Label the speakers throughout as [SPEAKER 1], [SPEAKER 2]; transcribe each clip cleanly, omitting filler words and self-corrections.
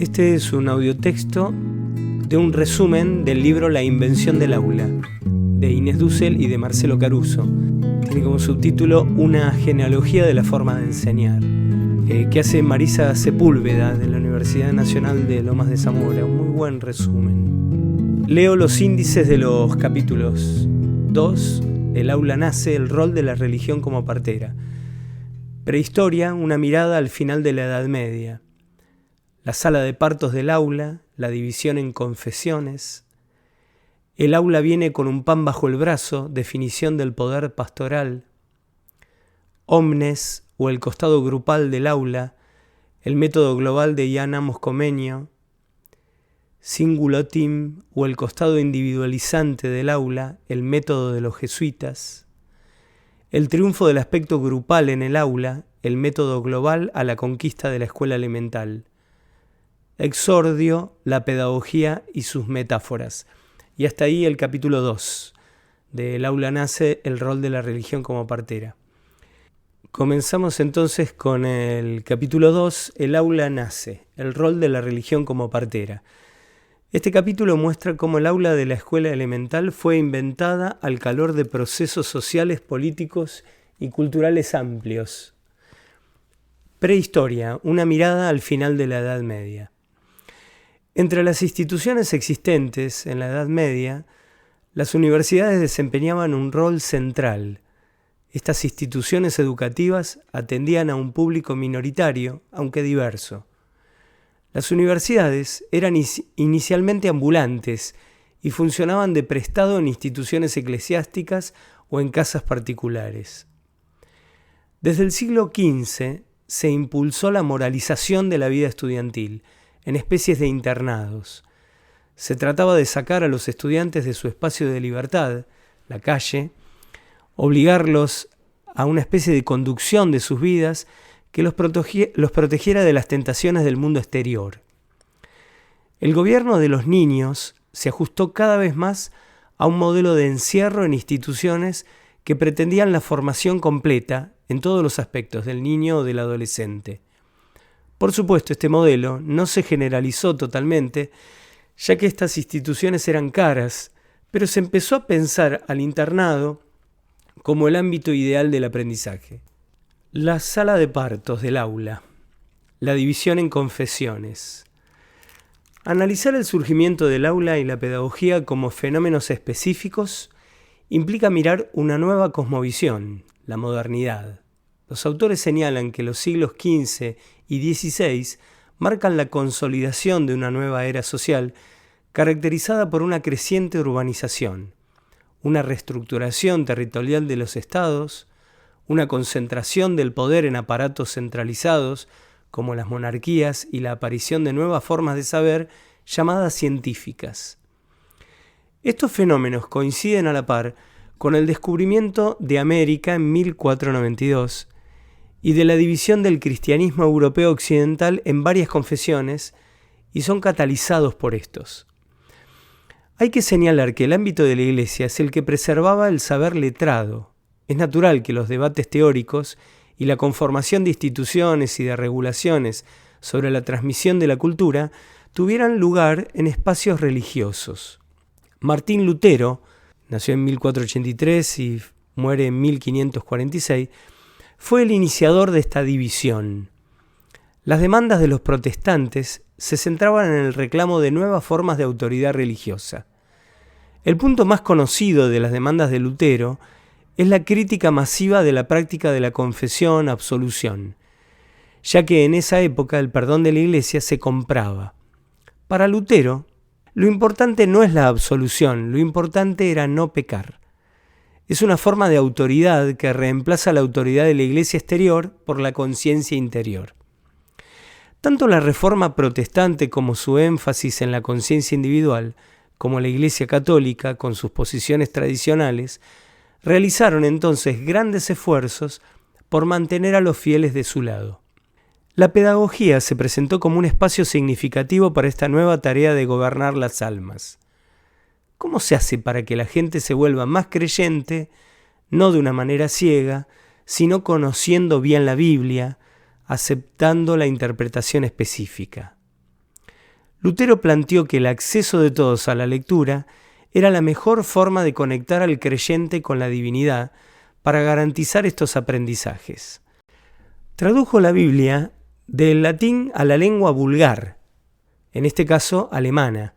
[SPEAKER 1] Este es un audiotexto de un resumen del libro La invención del aula, de Inés Dussel y de Marcelo Caruso. Tiene como subtítulo Una genealogía de la forma de enseñar, que hace Marisa Sepúlveda de la Universidad Nacional de Lomas de Zamora. Un muy buen resumen. Leo los índices de los capítulos. 2. El aula nace, el rol de la religión como partera. Prehistoria, una mirada al final de la Edad Media. La sala de partos del aula, la división en confesiones. El aula viene con un pan bajo el brazo, definición del poder pastoral. Omnes, o el costado grupal del aula, el método global de Jan Amos Comenius. Singulotim, o el costado individualizante del aula, el método de los jesuitas. El triunfo del aspecto grupal en el aula, el método global a la conquista de la escuela elemental. Exordio, la pedagogía y sus metáforas. Y hasta ahí el capítulo 2, de El aula nace, el rol de la religión como partera. Comenzamos entonces con el capítulo 2, El aula nace, el rol de la religión como partera. Este capítulo muestra cómo el aula de la escuela elemental fue inventada al calor de procesos sociales, políticos y culturales amplios. Prehistoria, una mirada al final de la Edad Media. Entre las instituciones existentes en la Edad Media, las universidades desempeñaban un rol central. Estas instituciones educativas atendían a un público minoritario, aunque diverso. Las universidades eran inicialmente ambulantes y funcionaban de prestado en instituciones eclesiásticas o en casas particulares. Desde el siglo XV se impulsó la moralización de la vida estudiantil, en especies de internados. Se trataba de sacar a los estudiantes de su espacio de libertad, la calle, obligarlos a una especie de conducción de sus vidas que los protegiera de las tentaciones del mundo exterior. El gobierno de los niños se ajustó cada vez más a un modelo de encierro en instituciones que pretendían la formación completa en todos los aspectos del niño o del adolescente. Por supuesto, este modelo no se generalizó totalmente, ya que estas instituciones eran caras, pero se empezó a pensar al internado como el ámbito ideal del aprendizaje. La sala de partos del aula, la división en confesiones. Analizar el surgimiento del aula y la pedagogía como fenómenos específicos implica mirar una nueva cosmovisión, la modernidad. Los autores señalan que los siglos XV y XVI marcan la consolidación de una nueva era social caracterizada por una creciente urbanización, una reestructuración territorial de los estados, una concentración del poder en aparatos centralizados como las monarquías y la aparición de nuevas formas de saber llamadas científicas. Estos fenómenos coinciden a la par con el descubrimiento de América en 1492 y de la división del cristianismo europeo occidental en varias confesiones y son catalizados por estos. Hay que señalar que el ámbito de la Iglesia es el que preservaba el saber letrado. Es natural que los debates teóricos y la conformación de instituciones y de regulaciones sobre la transmisión de la cultura tuvieran lugar en espacios religiosos. Martín Lutero, nació en 1483 y muere en 1546, fue el iniciador de esta división. Las demandas de los protestantes se centraban en el reclamo de nuevas formas de autoridad religiosa. El punto más conocido de las demandas de Lutero es la crítica masiva de la práctica de la confesión-absolución, ya que en esa época el perdón de la Iglesia se compraba. Para Lutero, lo importante no es la absolución, lo importante era no pecar. Es una forma de autoridad que reemplaza la autoridad de la Iglesia exterior por la conciencia interior. Tanto la Reforma protestante como su énfasis en la conciencia individual, como la Iglesia católica con sus posiciones tradicionales, realizaron entonces grandes esfuerzos por mantener a los fieles de su lado. La pedagogía se presentó como un espacio significativo para esta nueva tarea de gobernar las almas. ¿Cómo se hace para que la gente se vuelva más creyente, no de una manera ciega, sino conociendo bien la Biblia, aceptando la interpretación específica? Lutero planteó que el acceso de todos a la lectura era la mejor forma de conectar al creyente con la divinidad para garantizar estos aprendizajes. Tradujo la Biblia del latín a la lengua vulgar, en este caso alemana.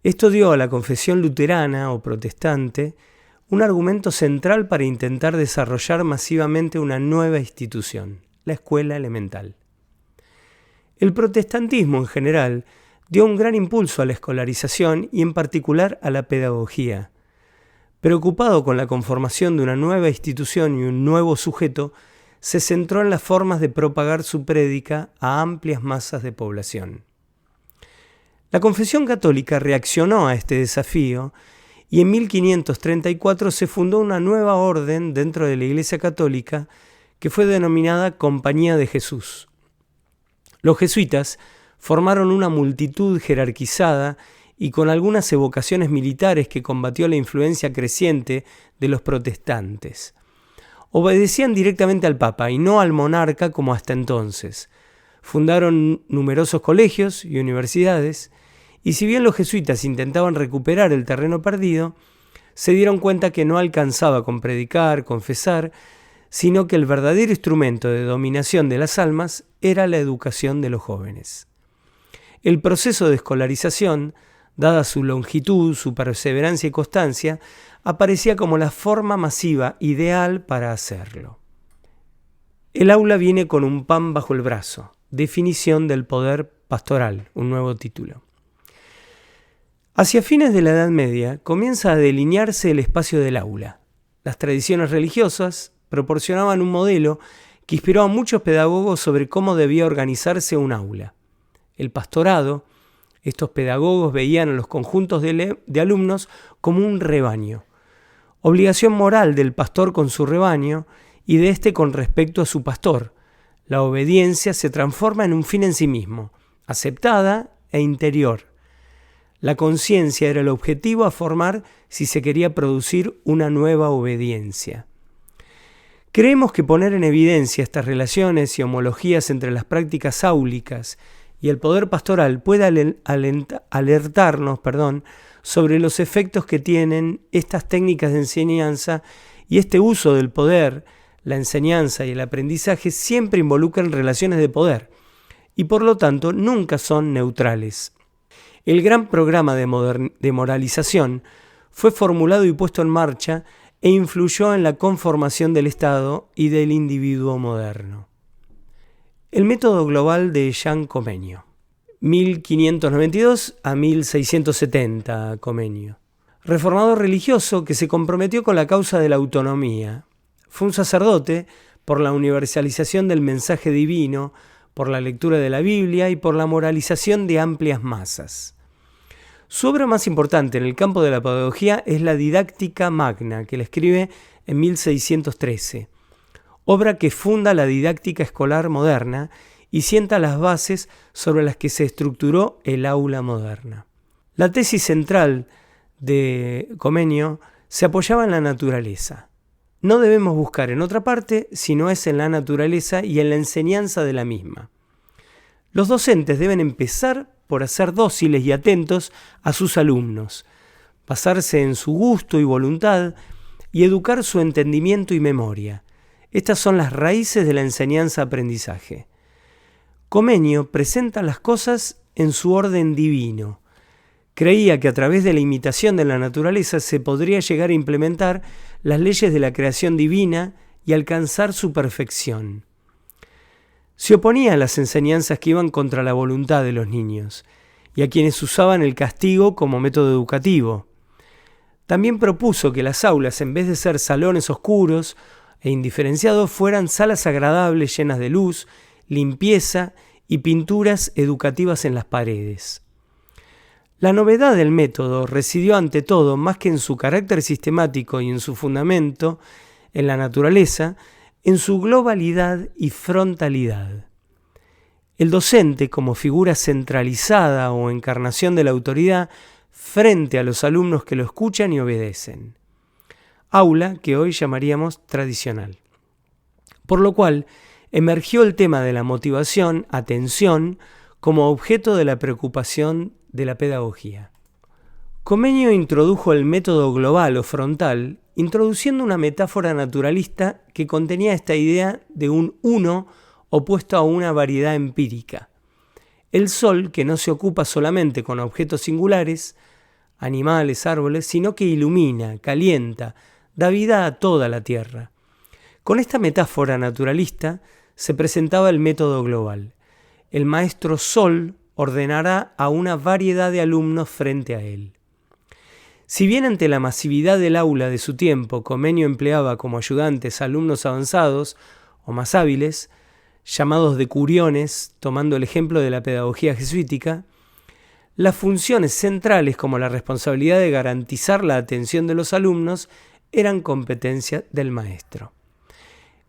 [SPEAKER 1] Esto dio a la confesión luterana o protestante un argumento central para intentar desarrollar masivamente una nueva institución, la escuela elemental. El protestantismo en general dio un gran impulso a la escolarización y en particular a la pedagogía. Preocupado con la conformación de una nueva institución y un nuevo sujeto, se centró en las formas de propagar su prédica a amplias masas de población. La Confesión Católica reaccionó a este desafío y en 1534 se fundó una nueva orden dentro de la Iglesia Católica que fue denominada Compañía de Jesús. Los jesuitas formaron una multitud jerarquizada y con algunas evocaciones militares que combatió la influencia creciente de los protestantes. Obedecían directamente al Papa y no al monarca como hasta entonces. Fundaron numerosos colegios y universidades, y si bien los jesuitas intentaban recuperar el terreno perdido, se dieron cuenta que no alcanzaba con predicar, confesar, sino que el verdadero instrumento de dominación de las almas era la educación de los jóvenes. El proceso de escolarización, dada su longitud, su perseverancia y constancia, aparecía como la forma masiva ideal para hacerlo. El aula viene con un pan bajo el brazo, definición del poder pastoral, un nuevo título. Hacia fines de la Edad Media comienza a delinearse el espacio del aula. Las tradiciones religiosas proporcionaban un modelo que inspiró a muchos pedagogos sobre cómo debía organizarse un aula. El pastorado, estos pedagogos veían a los conjuntos de alumnos como un rebaño. Obligación moral del pastor con su rebaño y de éste con respecto a su pastor. La obediencia se transforma en un fin en sí mismo, aceptada e interior. La conciencia era el objetivo a formar si se quería producir una nueva obediencia. Creemos que poner en evidencia estas relaciones y homologías entre las prácticas áulicas y el poder pastoral puede alertarnos sobre los efectos que tienen estas técnicas de enseñanza, y este uso del poder, la enseñanza y el aprendizaje siempre involucran relaciones de poder y por lo tanto nunca son neutrales. El gran programa de moralización fue formulado y puesto en marcha e influyó en la conformación del Estado y del individuo moderno. El método global de Jean Comenius, 1592 a 1670, Comenius. Reformador religioso que se comprometió con la causa de la autonomía. Fue un sacerdote por la universalización del mensaje divino, por la lectura de la Biblia y por la moralización de amplias masas. Su obra más importante en el campo de la pedagogía es la Didáctica Magna, que la escribe en 1613, obra que funda la didáctica escolar moderna y sienta las bases sobre las que se estructuró el aula moderna. La tesis central de Comenius se apoyaba en la naturaleza. No debemos buscar en otra parte, sino es en la naturaleza y en la enseñanza de la misma. Los docentes deben empezar por ser dóciles y atentos a sus alumnos, basarse en su gusto y voluntad y educar su entendimiento y memoria. Estas son las raíces de la enseñanza-aprendizaje. Comenius presenta las cosas en su orden divino. Creía que a través de la imitación de la naturaleza se podría llegar a implementar las leyes de la creación divina y alcanzar su perfección. Se oponía a las enseñanzas que iban contra la voluntad de los niños y a quienes usaban el castigo como método educativo. También propuso que las aulas, en vez de ser salones oscuros e indiferenciados, fueran salas agradables llenas de luz, limpieza y pinturas educativas en las paredes. La novedad del método residió ante todo, más que en su carácter sistemático y en su fundamento, en la naturaleza, en su globalidad y frontalidad. El docente, como figura centralizada o encarnación de la autoridad, frente a los alumnos que lo escuchan y obedecen. Aula que hoy llamaríamos tradicional. Por lo cual, emergió el tema de la motivación, atención, como objeto de la preocupación de la pedagogía. Comenio introdujo el método global o frontal, introduciendo una metáfora naturalista que contenía esta idea de un uno opuesto a una variedad empírica. El sol, que no se ocupa solamente con objetos singulares, animales, árboles, sino que ilumina, calienta, da vida a toda la tierra. Con esta metáfora naturalista se presentaba el método global. El maestro Sol ordenará a una variedad de alumnos frente a él. Si bien ante la masividad del aula de su tiempo, Comenio empleaba como ayudantes alumnos avanzados o más hábiles, llamados decuriones, tomando el ejemplo de la pedagogía jesuítica, las funciones centrales como la responsabilidad de garantizar la atención de los alumnos eran competencia del maestro.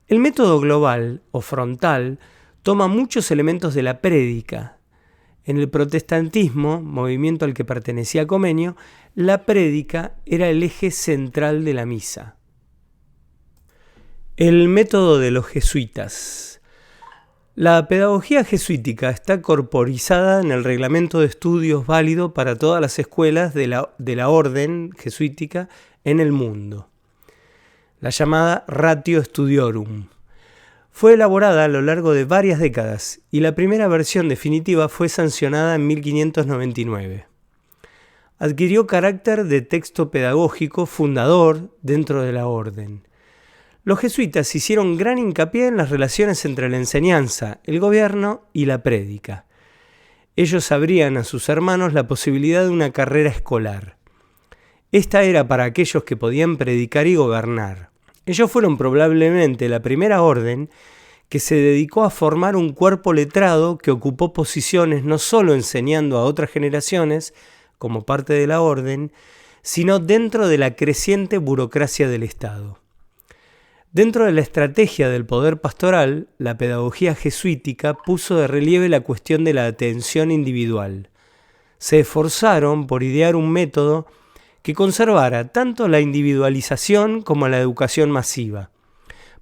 [SPEAKER 1] El método global o frontal toma muchos elementos de la prédica. En el protestantismo, movimiento al que pertenecía Comenio, la prédica era el eje central de la misa. El método de los jesuitas. La pedagogía jesuítica está corporizada en el reglamento de estudios válido para todas las escuelas de la orden jesuítica en el mundo, la llamada Ratio Studiorum. Fue elaborada a lo largo de varias décadas y la primera versión definitiva fue sancionada en 1599. Adquirió carácter de texto pedagógico fundador dentro de la orden. Los jesuitas hicieron gran hincapié en las relaciones entre la enseñanza, el gobierno y la prédica. Ellos abrían a sus hermanos la posibilidad de una carrera escolar. Esta era para aquellos que podían predicar y gobernar. Ellos fueron probablemente la primera orden que se dedicó a formar un cuerpo letrado que ocupó posiciones no solo enseñando a otras generaciones, como parte de la orden, sino dentro de la creciente burocracia del Estado. Dentro de la estrategia del poder pastoral, la pedagogía jesuítica puso de relieve la cuestión de la atención individual. Se esforzaron por idear un método que conservara tanto la individualización como la educación masiva.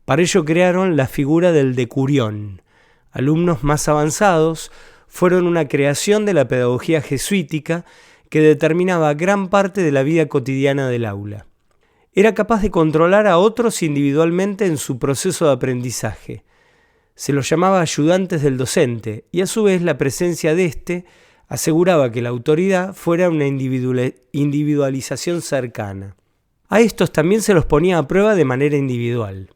[SPEAKER 1] Para ello crearon la figura del decurión. Alumnos más avanzados fueron una creación de la pedagogía jesuítica que determinaba gran parte de la vida cotidiana del aula. Era capaz de controlar a otros individualmente en su proceso de aprendizaje. Se los llamaba ayudantes del docente y a su vez la presencia de éste aseguraba que la autoridad fuera una individualización cercana. A estos también se los ponía a prueba de manera individual.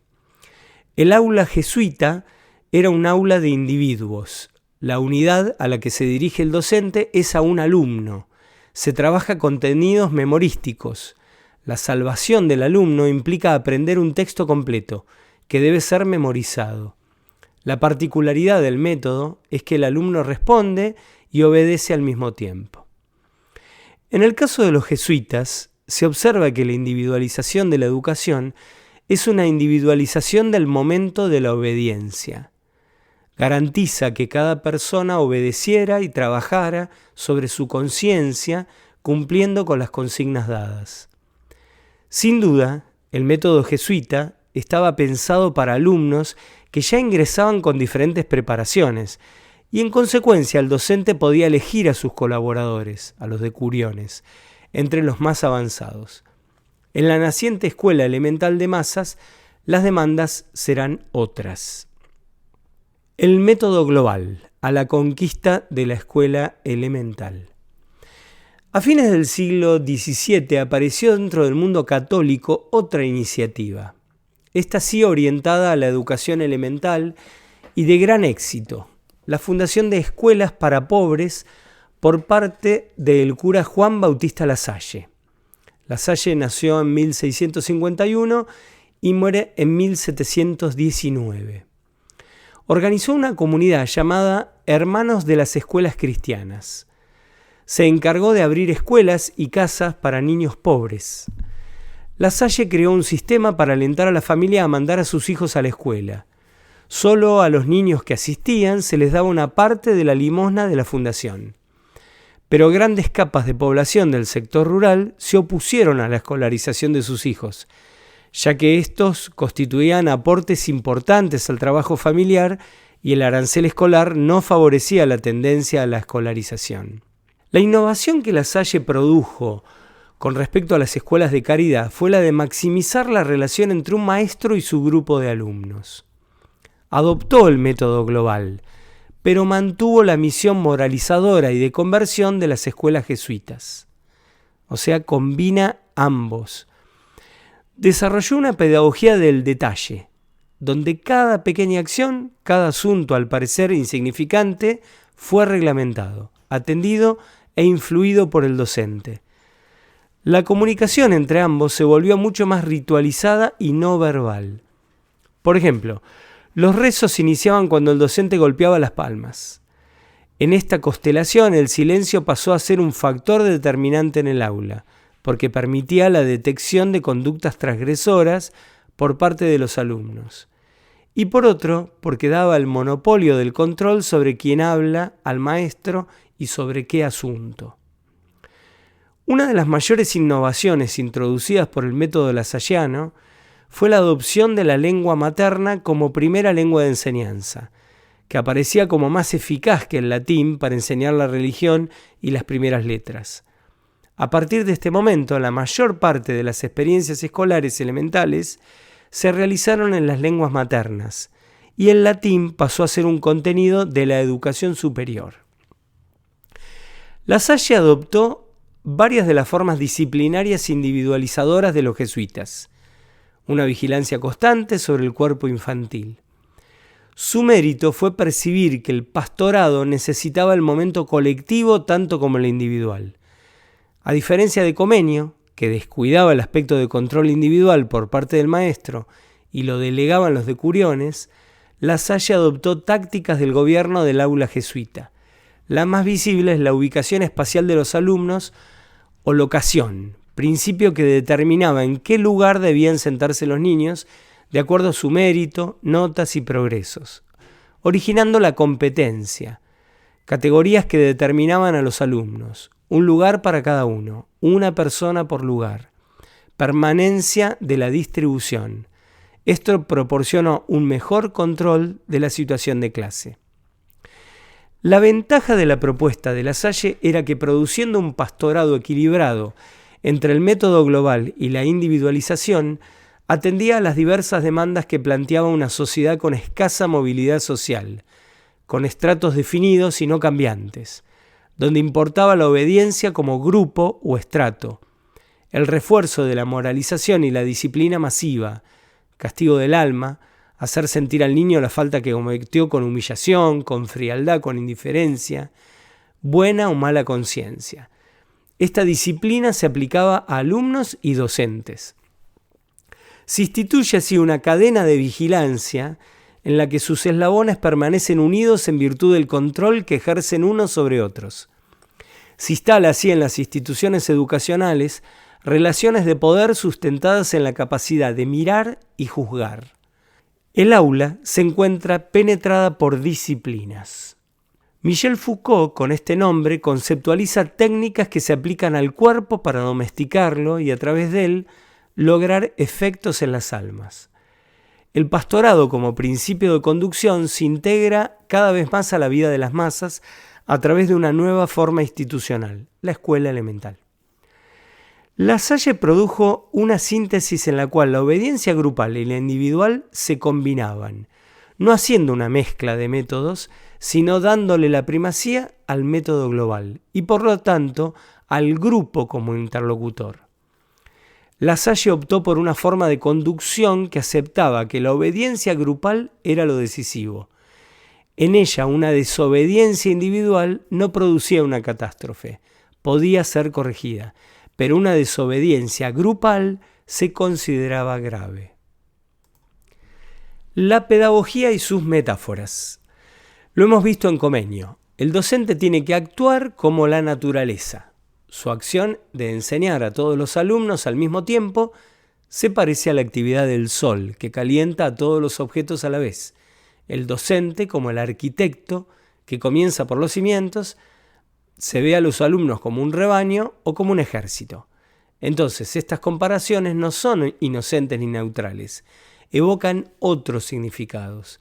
[SPEAKER 1] El aula jesuita era un aula de individuos. La unidad a la que se dirige el docente es a un alumno. Se trabaja contenidos memorísticos. La salvación del alumno implica aprender un texto completo, que debe ser memorizado. La particularidad del método es que el alumno responde y obedece al mismo tiempo. En el caso de los jesuitas, se observa que la individualización de la educación es una individualización del momento de la obediencia. Garantiza que cada persona obedeciera y trabajara sobre su conciencia, cumpliendo con las consignas dadas. Sin duda, el método jesuita estaba pensado para alumnos que ya ingresaban con diferentes preparaciones y en consecuencia el docente podía elegir a sus colaboradores, a los decuriones, entre los más avanzados. En la naciente escuela elemental de masas, las demandas serán otras. El método global a la conquista de la escuela elemental. A fines del siglo XVII apareció dentro del mundo católico otra iniciativa, esta sí orientada a la educación elemental y de gran éxito, la fundación de escuelas para pobres por parte del cura Juan Bautista Lasalle. Lasalle nació en 1651 y muere en 1719. Organizó una comunidad llamada Hermanos de las Escuelas Cristianas. Se encargó de abrir escuelas y casas para niños pobres. Lasalle creó un sistema para alentar a la familia a mandar a sus hijos a la escuela. Solo a los niños que asistían se les daba una parte de la limosna de la fundación. Pero grandes capas de población del sector rural se opusieron a la escolarización de sus hijos, ya que estos constituían aportes importantes al trabajo familiar y el arancel escolar no favorecía la tendencia a la escolarización. La innovación que La Salle produjo con respecto a las escuelas de caridad fue la de maximizar la relación entre un maestro y su grupo de alumnos. Adoptó el método global, pero mantuvo la misión moralizadora y de conversión de las escuelas jesuitas. O sea, combina ambos. Desarrolló una pedagogía del detalle, donde cada pequeña acción, cada asunto al parecer insignificante, fue reglamentado, atendido e influido por el docente. La comunicación entre ambos se volvió mucho más ritualizada y no verbal. Por ejemplo, los rezos se iniciaban cuando el docente golpeaba las palmas. En esta constelación, el silencio pasó a ser un factor determinante en el aula, porque permitía la detección de conductas transgresoras por parte de los alumnos. Y por otro, porque daba el monopolio del control sobre quién habla al maestro y sobre qué asunto. Una de las mayores innovaciones introducidas por el método lasalliano fue la adopción de la lengua materna como primera lengua de enseñanza, que aparecía como más eficaz que el latín para enseñar la religión y las primeras letras. A partir de este momento, la mayor parte de las experiencias escolares elementales se realizaron en las lenguas maternas, y el latín pasó a ser un contenido de la educación superior. La Salle adoptó varias de las formas disciplinarias individualizadoras de los jesuitas, una vigilancia constante sobre el cuerpo infantil. Su mérito fue percibir que el pastorado necesitaba el momento colectivo tanto como el individual. A diferencia de Comenio, que descuidaba el aspecto de control individual por parte del maestro y lo delegaban los decuriones, La Salle adoptó tácticas del gobierno del aula jesuita. La más visible es la ubicación espacial de los alumnos o locación, principio que determinaba en qué lugar debían sentarse los niños de acuerdo a su mérito, notas y progresos, originando la competencia, categorías que determinaban a los alumnos, un lugar para cada uno, una persona por lugar, permanencia de la distribución. Esto proporcionó un mejor control de la situación de clase. La ventaja de la propuesta de La Salle era que, produciendo un pastorado equilibrado entre el método global y la individualización, atendía a las diversas demandas que planteaba una sociedad con escasa movilidad social, con estratos definidos y no cambiantes, donde importaba la obediencia como grupo o estrato, el refuerzo de la moralización y la disciplina masiva, castigo del alma, hacer sentir al niño la falta que cometió con humillación, con frialdad, con indiferencia, buena o mala conciencia. Esta disciplina se aplicaba a alumnos y docentes. Se instituye así una cadena de vigilancia en la que sus eslabones permanecen unidos en virtud del control que ejercen unos sobre otros. Se instala así en las instituciones educacionales relaciones de poder sustentadas en la capacidad de mirar y juzgar. El aula se encuentra penetrada por disciplinas. Michel Foucault, con este nombre, conceptualiza técnicas que se aplican al cuerpo para domesticarlo y a través de él lograr efectos en las almas. El pastorado como principio de conducción se integra cada vez más a la vida de las masas a través de una nueva forma institucional, la escuela elemental. La Salle produjo una síntesis en la cual la obediencia grupal y la individual se combinaban, no haciendo una mezcla de métodos, sino dándole la primacía al método global y por lo tanto al grupo como interlocutor. La Salle optó por una forma de conducción que aceptaba que la obediencia grupal era lo decisivo. En ella, una desobediencia individual no producía una catástrofe, podía ser corregida, pero una desobediencia grupal se consideraba grave. La pedagogía y sus metáforas. Lo hemos visto en Comenio. El docente tiene que actuar como la naturaleza. Su acción de enseñar a todos los alumnos al mismo tiempo se parece a la actividad del sol, que calienta a todos los objetos a la vez. El docente, como el arquitecto, que comienza por los cimientos, se ve a los alumnos como un rebaño o como un ejército. Entonces, estas comparaciones no son inocentes ni neutrales, evocan otros significados.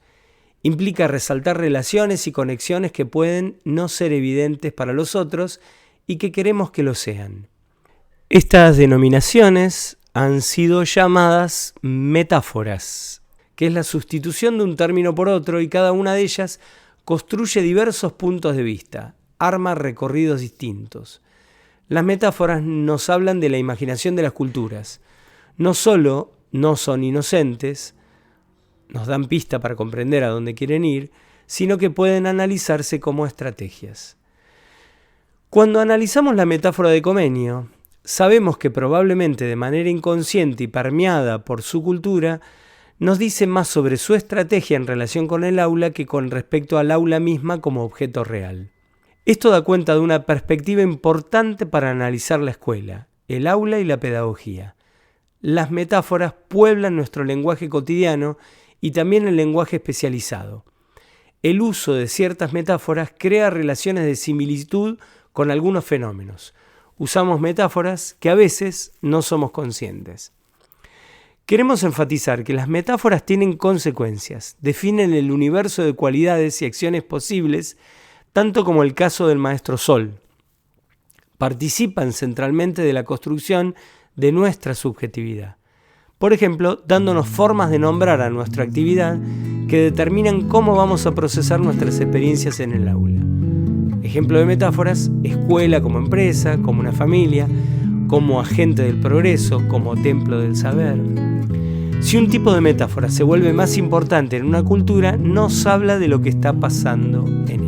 [SPEAKER 1] Implica resaltar relaciones y conexiones que pueden no ser evidentes para los otros y que queremos que lo sean. Estas denominaciones han sido llamadas metáforas, que es la sustitución de un término por otro, y cada una de ellas construye diversos puntos de vista, arma recorridos distintos. Las metáforas nos hablan de la imaginación de las culturas. No solo no son inocentes, nos dan pista para comprender a dónde quieren ir, sino que pueden analizarse como estrategias. Cuando analizamos la metáfora de Comenio, sabemos que probablemente de manera inconsciente y permeada por su cultura, nos dice más sobre su estrategia en relación con el aula que con respecto al aula misma como objeto real. Esto da cuenta de una perspectiva importante para analizar la escuela, el aula y la pedagogía. Las metáforas pueblan nuestro lenguaje cotidiano y también el lenguaje especializado. El uso de ciertas metáforas crea relaciones de similitud con algunos fenómenos. Usamos metáforas que a veces no somos conscientes. Queremos enfatizar que las metáforas tienen consecuencias, definen el universo de cualidades y acciones posibles, tanto como el caso del maestro Sol. Participan centralmente de la construcción de nuestra subjetividad. Por ejemplo, dándonos formas de nombrar a nuestra actividad que determinan cómo vamos a procesar nuestras experiencias en el aula. Ejemplo de metáforas: escuela como empresa, como una familia, como agente del progreso, como templo del saber. Si un tipo de metáfora se vuelve más importante en una cultura, nos habla de lo que está pasando en ella.